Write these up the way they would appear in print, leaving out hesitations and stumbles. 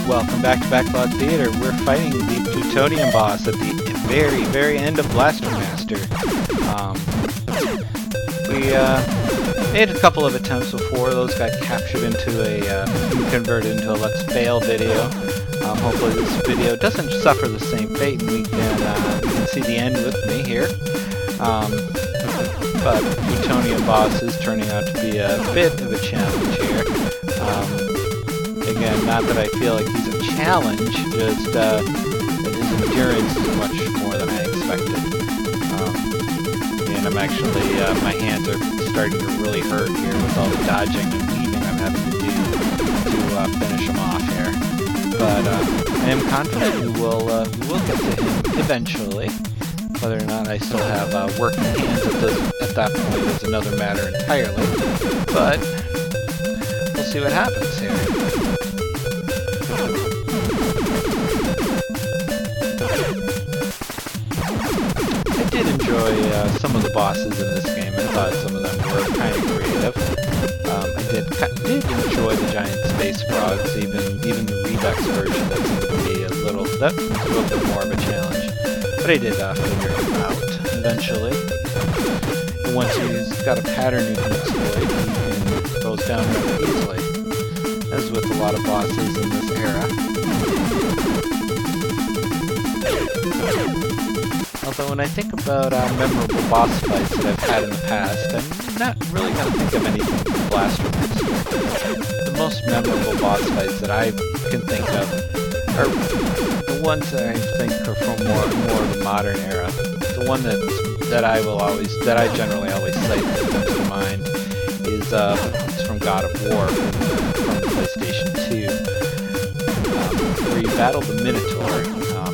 Welcome back to Backlog Theater. We're fighting the Plutonium boss at the very, very end of Blaster Master. We made a couple of attempts before. Those got captured into converted into a Let's Fail video. Hopefully this video doesn't suffer the same fate and we can see the end with me here. But Plutonium boss is turning out to be a bit of a challenge here. Again, not that I feel like he's a challenge, just that his endurance is much more than I expected. And I'm actually, my hands are starting to really hurt here with all the dodging and weaving I'm having to do to finish him off here. But I am confident we will get to him eventually. Whether or not I still have working hands at that point is another matter entirely. But we'll see what happens here. I did enjoy some of the bosses in this game. I thought some of them were kind of creative. I did enjoy the giant space frogs, even the Redux version that seemed to be a little bit more of a challenge. But I did figure him out eventually. And once he's got a pattern you can exploit, he goes down rather easily, as with a lot of bosses in this era. Although when I think about memorable boss fights that I've had in the past, I'm not really going to think of anything from Blaster Master. The most memorable boss fights that I can think of are the ones that I think are from more of the modern era. The one that I generally always cite that comes to mind is it's from God of War from the PlayStation 2, where you battle the Minotaur.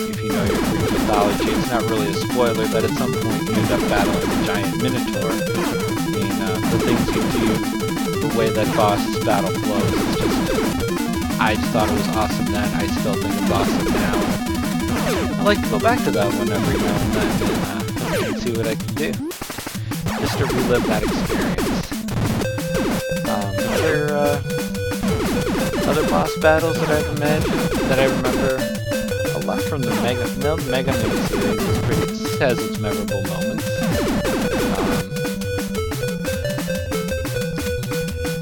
If you know your Greek mythology, it's not really a spoiler, but at some point you end up battling the giant Minotaur. And the things you do, the way that boss's battle flows, it's just, I just thought it was awesome then. I still think it's awesome now. I like to go back to that one every now and then and see what I can do, just to relive that experience. Other boss battles that I've imagined, that I remember a lot from the Mega Man series, has its memorable moments.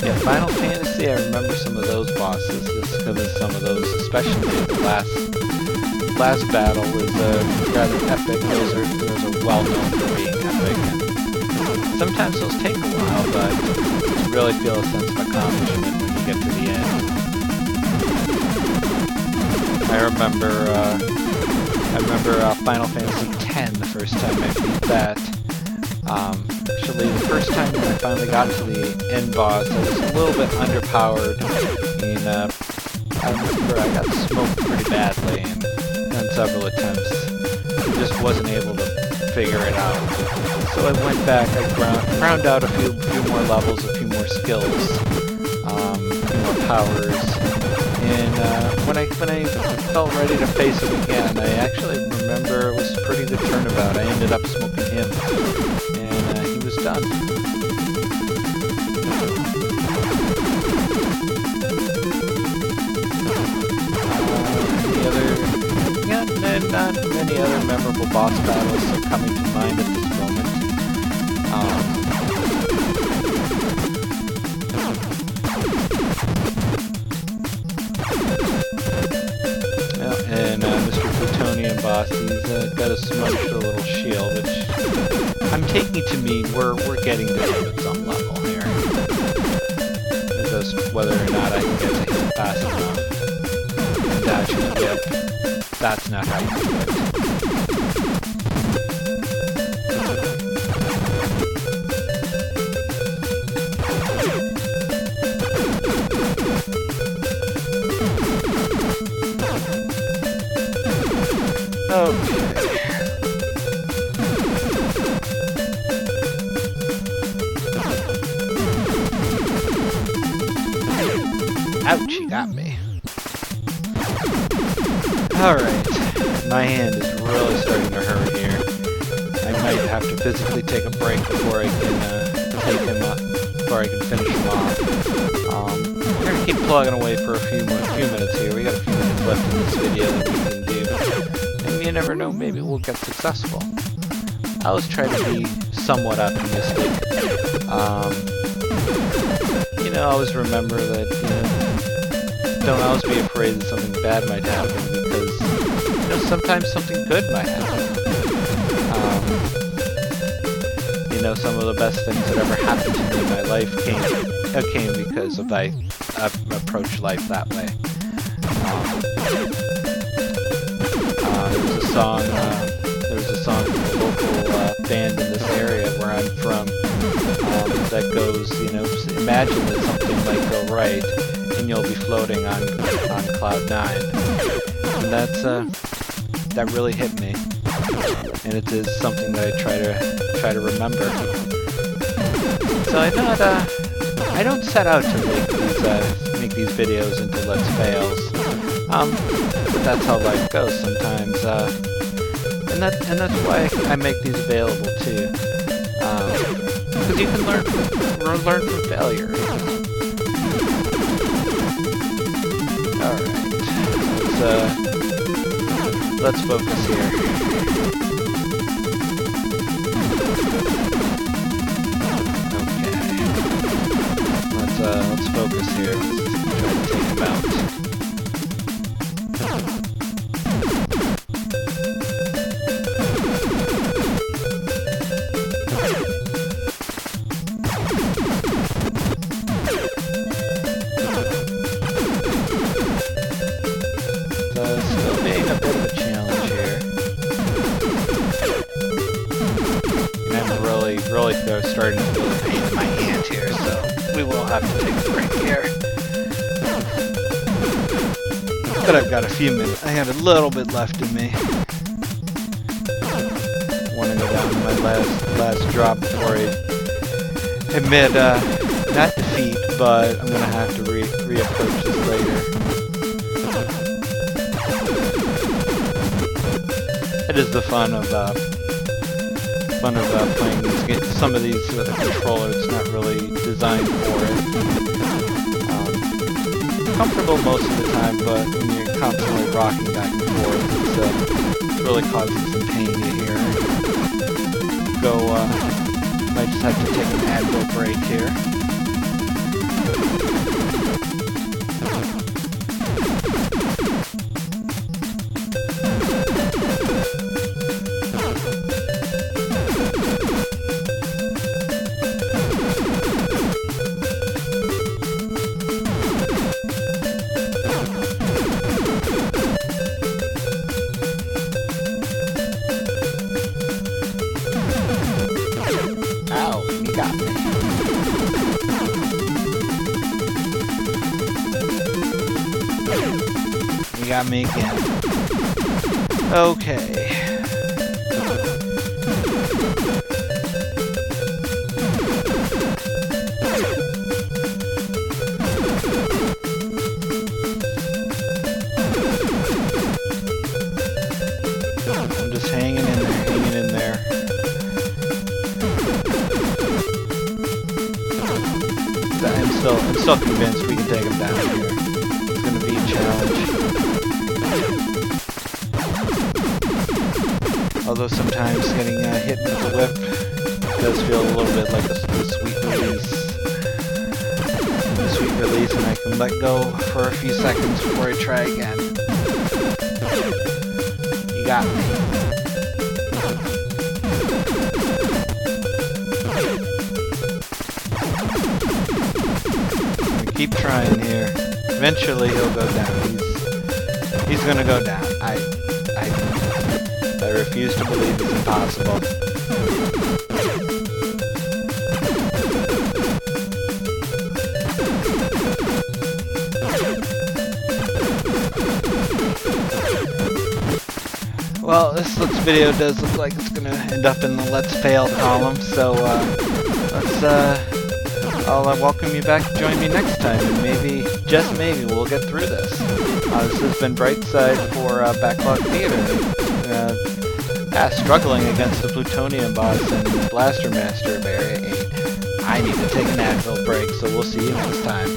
Yeah, Final Fantasy, I remember some of those bosses, just because of some of those, especially the last battle was rather epic. Those are well known for being epic. And sometimes those take a while, but you really feel a sense of accomplishment when you get to the end. I remember Final Fantasy X the first time I beat that. Actually, the first time when I finally got to the end boss, I was a little bit underpowered, and I remember I got smoked pretty badly, and on several attempts, I just wasn't able to figure it out. So I went back, I ground out a few more levels, a few more skills, a few more powers. And when I felt ready to face him again, I actually remember it was a pretty good turnabout. I ended up smoking him, and he was done. Not many other memorable boss battles are coming to mind at this moment. And Mr. Plutonium boss, he's got a smudged little shield, which I'm taking to mean we're getting to him at some level here. It's just whether or not I can get to him fast enough and dodge his whip. That's not how you do it. Okay. Ouch, he got me. Alright, my hand is really starting to hurt here. I might have to physically take a break before I can take him up, before I can finish him off. We're gonna keep plugging away for a few minutes here. We got a few minutes left in this video that we can do. And you never know, maybe we'll get successful. I always try to be somewhat optimistic. You know, always remember that, you know, don't always be afraid that something bad might happen, because, you know, sometimes something good might happen. You know, some of the best things that ever happened to me in my life came because of I approached life that way. There was a song from a local band in this area where I'm from that goes, you know, imagine that something might go right and you'll be floating on cloud 9. And that really hit me. And it is something that I try to remember. So I don't set out to make these videos into Let's Fails. But that's how life goes sometimes. And that's why I make these available too. Because you can learn from failure. Alright. Let's focus here. Let's focus here. Let's try to take him out. Still being a bit of a challenge here. And I'm really starting to feel the pain in my hand here, so we will have to take a break here. But I've got a few minutes. I had a little bit left in me. I want to go down to my last drop before I admit, not defeat, but I'm going to have to reapproach this later. It is the fun of playing these games. Some of these with a controller, it's not really designed for it. Comfortable most of the time, but when you're constantly rocking back and forth, it's really causing some pain here. Might just have to take an Advil break here. You got me again. Okay. I'm just hanging in there. I'm still convinced we can take him down here. It's gonna be a challenge. Although sometimes getting hit with the whip does feel a little bit like a sweet release. A sweet release, and I can let go for a few seconds before I try again. You got me. Keep trying here. Eventually he'll go down. He's gonna go down. I refuse to believe it's impossible. Well, this video does look like it's gonna end up in the Let's Fail column, so I'll welcome you back to join me next time, and maybe, just maybe, we'll get through this. This has been Brightside for Backlog Theater. Struggling against the Plutonium boss and Blaster Master of Area 8. I need to take an Advil break, so we'll see you next time.